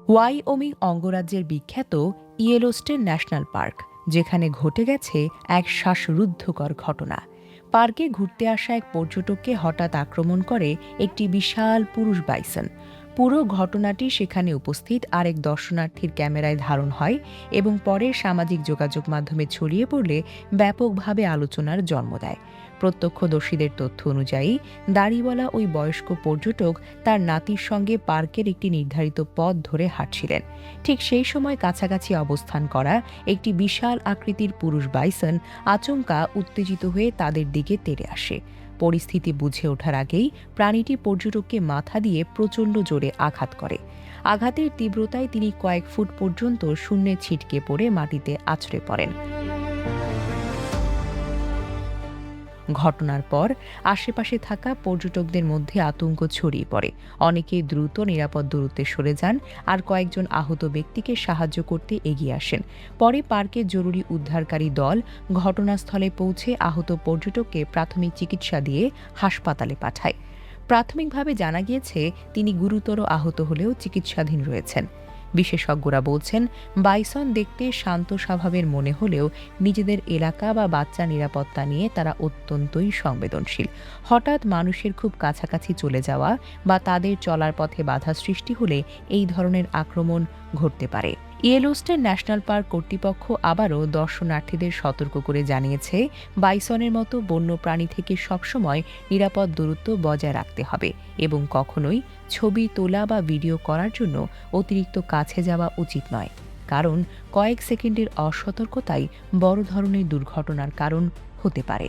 Wyoming অঙ্গরাজ্যের বিখ্যাত Yellowstone national park, যেখানে ঘটে গেছে এক শ্বাসরুদ্ধকর ঘটনা। পার্কে ঘুরতে আসা এক পর্যটককে হঠাৎ আক্রমণ করে একটি বিশাল পুরুষ বাইসন। পুরো ঘটনাটি সেখানে উপস্থিত আরেক দর্শনার্থীর ক্যামেরায় ধারণ হয় এবং পরে সামাজিক যোগাযোগ মাধ্যমে ছড়িয়ে পড়লে ব্যাপকভাবে আলোচনার জন্ম দেয়। প্রত্যক্ষদর্শীদের তথ্য অনুযায়ী দাড়িওয়ালা ওই বয়স্ক পর্যটক তার নাতির সঙ্গে পার্কের একটি নির্ধারিত পথ ধরে হাঁটছিলেন। ঠিক সেই সময় কাছাকাছি অবস্থান করা একটি বিশাল আকৃতির পুরুষ বাইসন আচমকা উত্তেজিত হয়ে তাদের দিকে তেড়ে আসে। পরিস্থিতি বুঝে ওঠার আগেই প্রাণীটি পর্যটককে মাথা দিয়ে প্রচণ্ড জোরে আঘাত করে। আঘাতের তীব্রতায় তিনি কয়েক ফুট পর্যন্ত শূন্যে ছিটকে পড়ে মাটিতে আছড়ে পড়েন। ঘটনার পর আশেপাশে থাকা পর্যটকদের মধ্যে আতঙ্ক ছড়িয়ে পড়ে। অনেকেই দ্রুত নিরাপদ দূরত্বে সরে যান, আর কয়েকজন আহত ব্যক্তিকে সাহায্য করতে এগিয়ে আসেন। পরে পার্কের জরুরি উদ্ধারকারী দল ঘটনাস্থলে পৌঁছে আহত পর্যটককে প্রাথমিক চিকিৎসা দিয়ে হাসপাতালে পাঠায়। প্রাথমিকভাবে জানা গিয়েছে তিনি গুরুতর আহত হলেও চিকিৎসাধীন রয়েছেন। বিশেষজ্ঞরা বলছেন, বাইসন দেখতে শান্ত স্বভাবের মনে হলেও নিজেদের এলাকা বা বাচ্চা নিরাপত্তা নিয়ে তারা অত্যন্তই সংবেদনশীল। হঠাৎ মানুষের খুব কাছাকাছি চলে যাওয়া বা তাদের চলার পথে বাধা সৃষ্টি হলে এই ধরনের আক্রমণ ঘটতে পারে। ইয়েলোস্টোন ন্যাশনাল পার্ক কর্তৃপক্ষ আবারও দর্শনার্থীদের সতর্ক করে জানিয়েছে, বাইসনের মতো বন্য প্রাণী থেকে সবসময় নিরাপদ দূরত্ব বজায় রাখতে হবে এবং কখনোই ছবি তোলা বা ভিডিও করার জন্য অতিরিক্ত কাছে যাওয়া উচিত নয়, কারণ কয়েক সেকেন্ডের অসতর্কতাই বড় ধরনের দুর্ঘটনার কারণ হতে পারে।